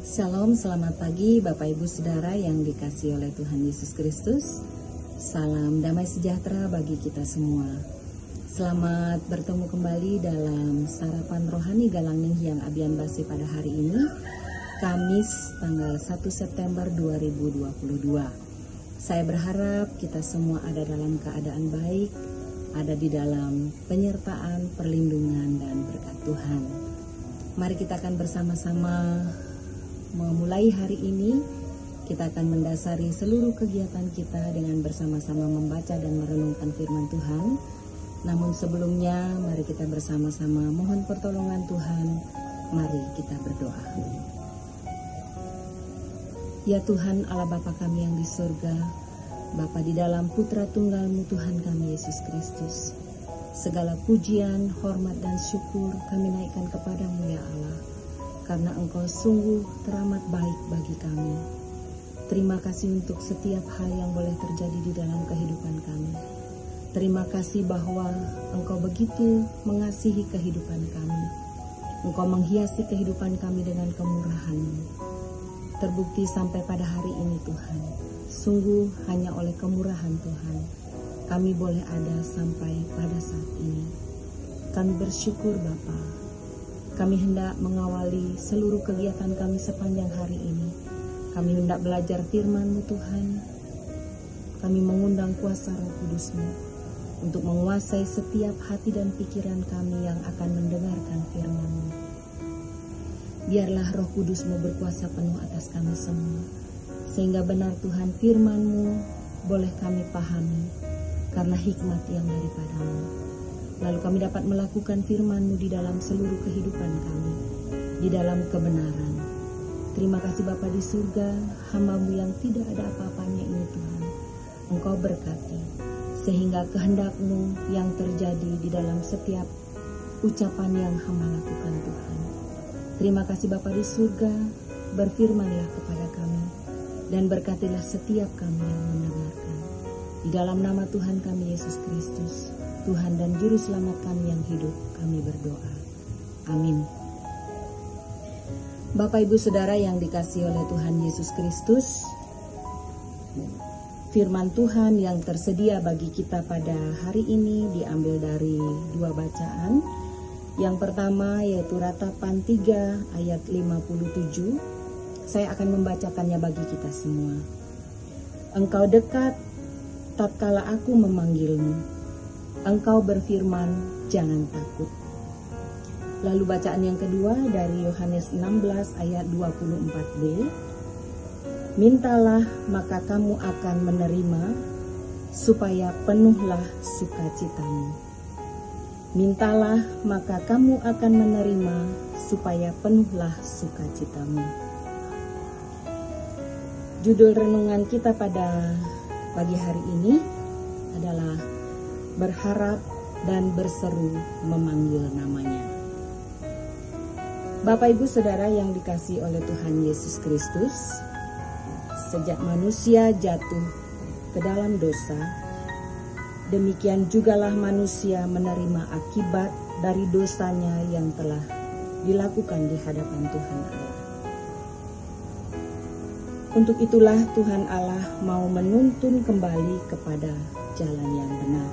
Shalom, selamat pagi Bapak Ibu Saudara yang dikasihi oleh Tuhan Yesus Kristus. Salam damai sejahtera bagi kita semua. Selamat bertemu kembali dalam Sarapan Rohani Galang yang Abian Basi pada hari ini, Kamis tanggal 1 September 2022. Saya berharap kita semua ada dalam keadaan baik, ada di dalam penyertaan, perlindungan, dan berkat Tuhan. Mari kita akan bersama-sama memulai hari ini. Kita akan mendasari seluruh kegiatan kita dengan bersama-sama membaca dan merenungkan firman Tuhan. Namun sebelumnya, mari kita bersama-sama mohon pertolongan Tuhan. Mari kita berdoa. Ya Tuhan Allah Bapa kami yang di surga, Bapa di dalam Putra Tunggal-Mu Tuhan kami Yesus Kristus, segala pujian, hormat, dan syukur kami naikkan kepadamu ya Allah, karena Engkau sungguh teramat baik bagi kami. Terima kasih untuk setiap hal yang boleh terjadi di dalam kehidupan kami. Terima kasih bahwa Engkau begitu mengasihi kehidupan kami. Engkau menghiasi kehidupan kami dengan kemurahan-Mu. Terbukti sampai pada hari ini Tuhan, sungguh hanya oleh kemurahan Tuhan kami boleh ada sampai pada saat ini. Kami bersyukur Bapa. Kami hendak mengawali seluruh kegiatan kami sepanjang hari ini. Kami hendak belajar firman-Mu Tuhan. Kami mengundang kuasa Roh Kudus-Mu untuk menguasai setiap hati dan pikiran kami yang akan mendengarkan firman-Mu. Biarlah Roh Kudus-Mu berkuasa penuh atas kami semua, sehingga benar Tuhan firman-Mu boleh kami pahami karena hikmat yang daripada-Mu. Lalu kami dapat melakukan firman-Mu di dalam seluruh kehidupan kami, di dalam kebenaran. Terima kasih Bapa di surga, hamba-Mu yang tidak ada apa-apanya ini Tuhan, Engkau berkati, sehingga kehendak-Mu yang terjadi di dalam setiap ucapan yang hamba lakukan Tuhan. Terima kasih Bapa di surga, berfirmanlah kepada kami, dan berkatilah setiap kami yang mendengarkan. Di dalam nama Tuhan kami Yesus Kristus, Tuhan dan Juru Selamat kami yang hidup, kami berdoa. Amin. Bapak Ibu Saudara yang dikasihi oleh Tuhan Yesus Kristus, firman Tuhan yang tersedia bagi kita pada hari ini diambil dari dua bacaan. Yang pertama yaitu Ratapan 3 ayat 57. Saya akan membacakannya bagi kita semua. Engkau dekat tatkala aku memanggilmu. Engkau berfirman, jangan takut. Lalu bacaan yang kedua dari Yohanes 16 ayat 24b. Mintalah maka kamu akan menerima, supaya penuhlah sukacitamu. Mintalah maka kamu akan menerima, supaya penuhlah sukacitamu. Judul renungan kita pada pagi hari ini adalah berharap dan berseru memanggil namanya. Bapak Ibu Saudara yang dikasihi oleh Tuhan Yesus Kristus, sejak manusia jatuh ke dalam dosa, demikian jugalah manusia menerima akibat dari dosanya yang telah dilakukan di hadapan Tuhan Allah. Untuk itulah Tuhan Allah mau menuntun kembali kepada jalan yang benar,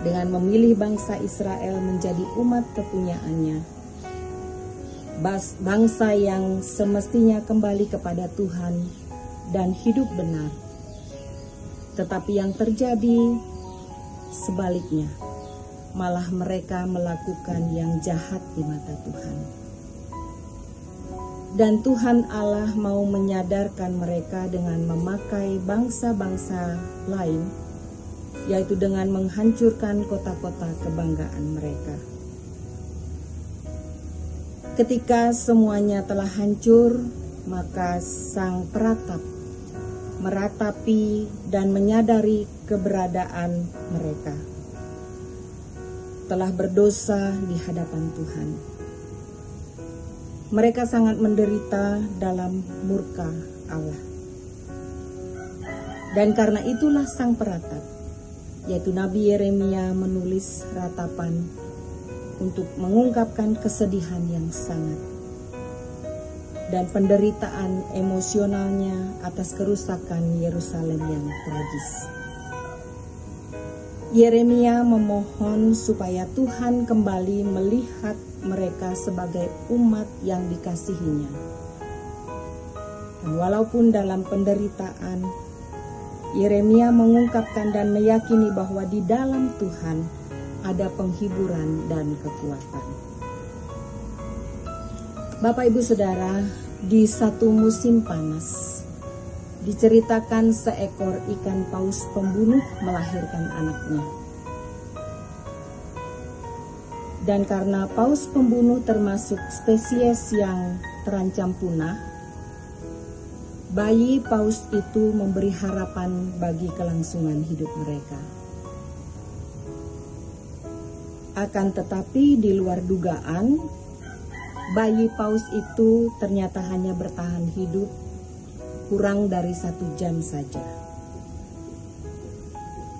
dengan memilih bangsa Israel menjadi umat kepunyaannya, bangsa yang semestinya kembali kepada Tuhan dan hidup benar. Tetapi yang terjadi sebaliknya, malah mereka melakukan yang jahat di mata Tuhan. Dan Tuhan Allah mau menyadarkan mereka dengan memakai bangsa-bangsa lain, yaitu dengan menghancurkan kota-kota kebanggaan mereka. Ketika semuanya telah hancur, maka Sang Peratap meratapi dan menyadari keberadaan mereka telah berdosa di hadapan Tuhan. Mereka sangat menderita dalam murka Allah. Dan karena itulah Sang Peratap yaitu Nabi Yeremia menulis ratapan untuk mengungkapkan kesedihan yang sangat dan penderitaan emosionalnya atas kerusakan Yerusalem yang tragis. Yeremia memohon supaya Tuhan kembali melihat mereka sebagai umat yang dikasihinya. Dan walaupun dalam penderitaan, Yeremia mengungkapkan dan meyakini bahwa di dalam Tuhan ada penghiburan dan kekuatan. Bapak Ibu Saudara, di satu musim panas, diceritakan seekor ikan paus pembunuh melahirkan anaknya. Dan karena paus pembunuh termasuk spesies yang terancam punah, bayi paus itu memberi harapan bagi kelangsungan hidup mereka. Akan tetapi di luar dugaan, bayi paus itu ternyata hanya bertahan hidup kurang dari 1 jam saja.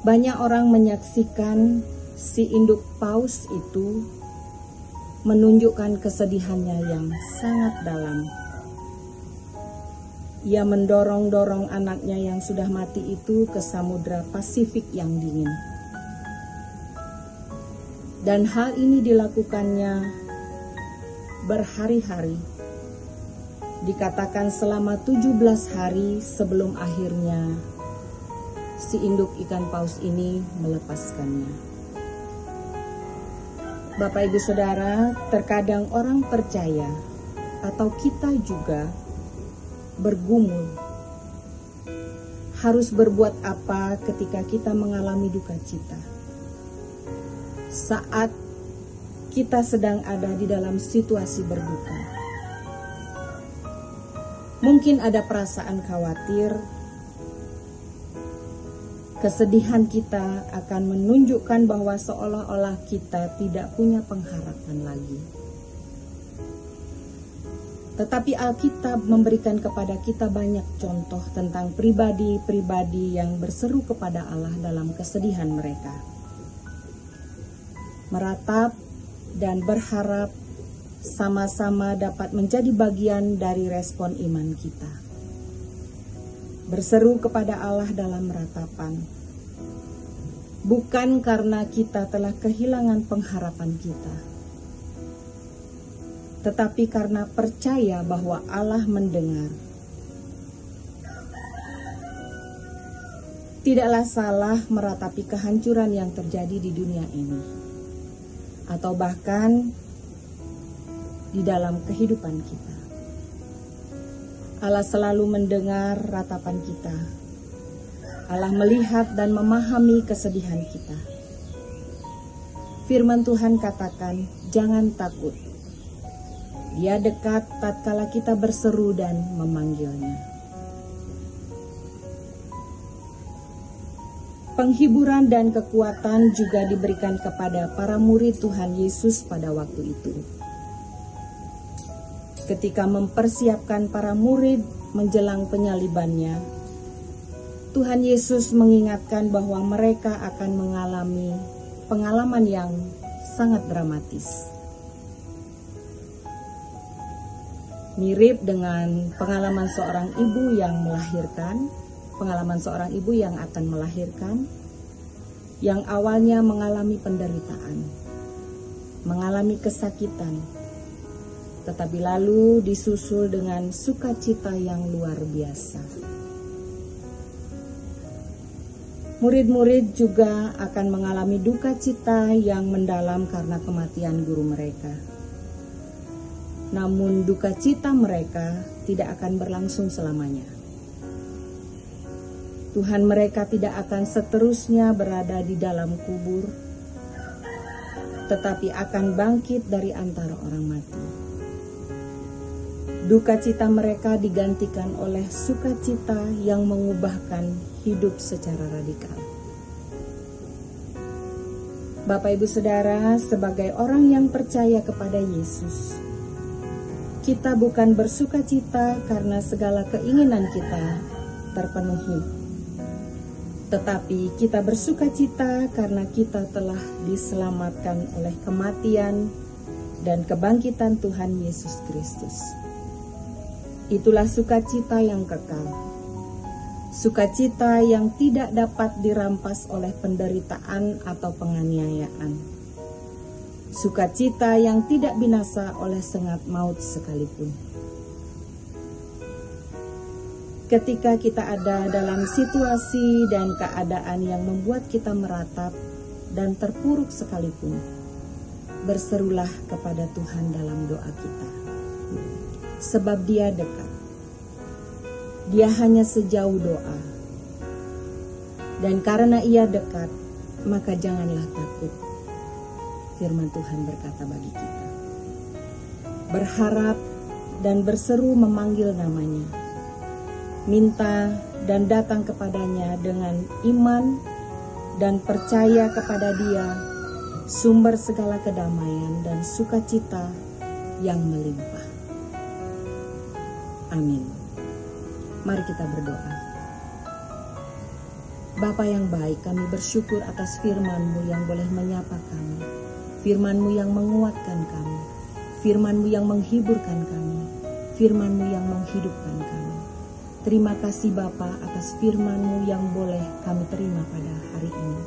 Banyak orang menyaksikan si induk paus itu menunjukkan kesedihannya yang sangat dalam. Ia mendorong-dorong anaknya yang sudah mati itu ke Samudra Pasifik yang dingin. Dan hal ini dilakukannya berhari-hari. Dikatakan selama 17 hari sebelum akhirnya si induk ikan paus ini melepaskannya. Bapak Ibu Saudara, terkadang orang percaya atau kita juga bergumul harus berbuat apa ketika kita mengalami duka cita. Saat kita sedang ada di dalam situasi berduka. Mungkin ada perasaan khawatir, kesedihan kita akan menunjukkan bahwa seolah-olah kita tidak punya pengharapan lagi. Tetapi Alkitab memberikan kepada kita banyak contoh tentang pribadi-pribadi yang berseru kepada Allah dalam kesedihan mereka. Meratap dan berharap sama-sama dapat menjadi bagian dari respon iman kita. Berseru kepada Allah dalam meratapan, bukan karena kita telah kehilangan pengharapan kita, tetapi karena percaya bahwa Allah mendengar. Tidaklah salah meratapi kehancuran yang terjadi di dunia ini, atau bahkan di dalam kehidupan kita. Allah selalu mendengar ratapan kita. Allah melihat dan memahami kesedihan kita. Firman Tuhan katakan, jangan takut. Dia dekat tatkala kita berseru dan memanggilnya. Penghiburan dan kekuatan juga diberikan kepada para murid Tuhan Yesus pada waktu itu. Ketika mempersiapkan para murid menjelang penyalibannya, Tuhan Yesus mengingatkan bahwa mereka akan mengalami pengalaman yang sangat dramatis. Mirip dengan pengalaman seorang ibu yang melahirkan, pengalaman seorang ibu yang akan melahirkan, yang awalnya mengalami penderitaan, mengalami kesakitan, tetapi lalu disusul dengan sukacita yang luar biasa. Murid-murid juga akan mengalami duka cita yang mendalam karena kematian guru mereka. Namun duka cita mereka tidak akan berlangsung selamanya. Tuhan mereka tidak akan seterusnya berada di dalam kubur, tetapi akan bangkit dari antara orang mati. Duka cita mereka digantikan oleh sukacita yang mengubahkan hidup secara radikal. Bapak Ibu Saudara, sebagai orang yang percaya kepada Yesus, kita bukan bersukacita karena segala keinginan kita terpenuhi. Tetapi kita bersukacita karena kita telah diselamatkan oleh kematian dan kebangkitan Tuhan Yesus Kristus. Itulah sukacita yang kekal, sukacita yang tidak dapat dirampas oleh penderitaan atau penganiayaan, sukacita yang tidak binasa oleh sengat maut sekalipun. Ketika kita ada dalam situasi dan keadaan yang membuat kita meratap dan terpuruk sekalipun, berserulah kepada Tuhan dalam doa kita. Sebab Dia dekat. Dia hanya sejauh doa. Dan karena Ia dekat, maka janganlah takut. Firman Tuhan berkata bagi kita. Berharap dan berseru memanggil namanya. Minta dan datang kepadanya dengan iman dan percaya kepada Dia, sumber segala kedamaian dan sukacita yang melimpah. Amin. Mari kita berdoa. Bapa yang baik, kami bersyukur atas firman-Mu yang boleh menyapa kami, firman-Mu yang menguatkan kami, firman-Mu yang menghiburkan kami, firman-Mu yang menghidupkan kami. Terima kasih Bapa atas firman-Mu yang boleh kami terima pada hari ini.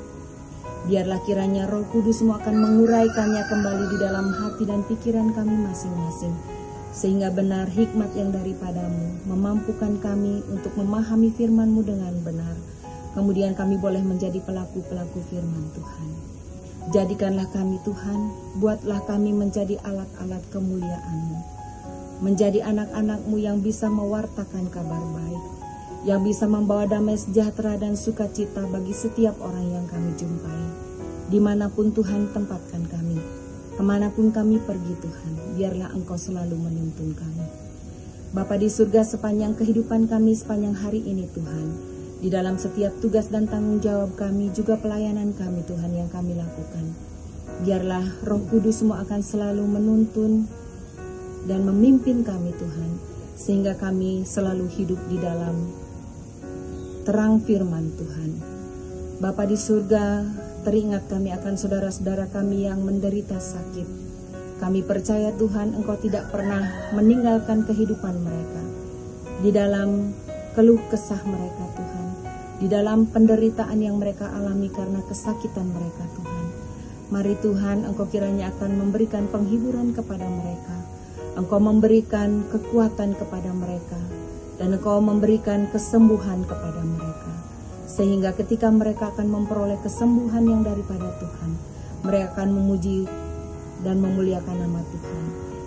Biarlah kiranya Roh Kudus-Mu akan menguraikannya kembali di dalam hati dan pikiran kami masing-masing, sehingga benar hikmat yang daripada-Mu memampukan kami untuk memahami firman-Mu dengan benar. Kemudian kami boleh menjadi pelaku-pelaku firman Tuhan. Jadikanlah kami Tuhan, buatlah kami menjadi alat-alat kemuliaan-Mu. Menjadi anak-anak-Mu yang bisa mewartakan kabar baik, yang bisa membawa damai sejahtera dan sukacita bagi setiap orang yang kami jumpai. Dimanapun Tuhan tempatkan kami, kemanapun kami pergi Tuhan, biarlah Engkau selalu menuntun kami. Bapa di surga, sepanjang kehidupan kami, sepanjang hari ini Tuhan, di dalam setiap tugas dan tanggung jawab kami, juga pelayanan kami Tuhan yang kami lakukan, biarlah Roh Kudus-Mu akan selalu menuntun dan memimpin kami Tuhan, sehingga kami selalu hidup di dalam terang firman Tuhan. Bapa di surga, teringat kami akan saudara-saudara kami yang menderita sakit. Kami percaya Tuhan, Engkau tidak pernah meninggalkan kehidupan mereka. Di dalam keluh kesah mereka Tuhan, di dalam penderitaan yang mereka alami karena kesakitan mereka Tuhan. Mari Tuhan, Engkau kiranya akan memberikan penghiburan kepada mereka. Engkau memberikan kekuatan kepada mereka, dan Engkau memberikan kesembuhan kepada mereka, sehingga ketika mereka akan memperoleh kesembuhan yang daripada Tuhan, mereka akan memuji dan memuliakan nama Tuhan.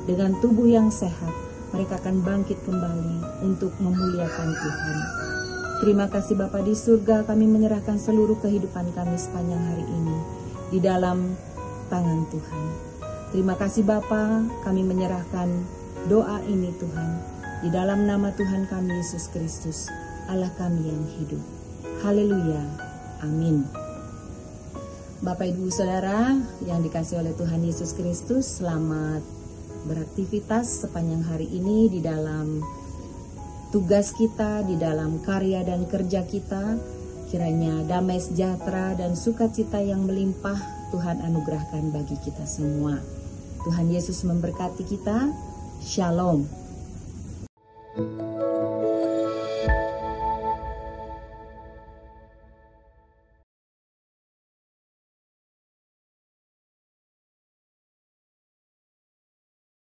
Dengan tubuh yang sehat, mereka akan bangkit kembali untuk memuliakan Tuhan. Terima kasih Bapa di surga, kami menyerahkan seluruh kehidupan kami sepanjang hari ini di dalam tangan Tuhan. Terima kasih Bapa, kami menyerahkan doa ini Tuhan, di dalam nama Tuhan kami Yesus Kristus, Allah kami yang hidup. Haleluya, amin. Bapak Ibu Saudara yang dikasihi oleh Tuhan Yesus Kristus, selamat beraktivitas sepanjang hari ini di dalam tugas kita, di dalam karya dan kerja kita. Kiranya damai sejahtera dan sukacita yang melimpah Tuhan anugerahkan bagi kita semua. Tuhan Yesus memberkati kita. Shalom.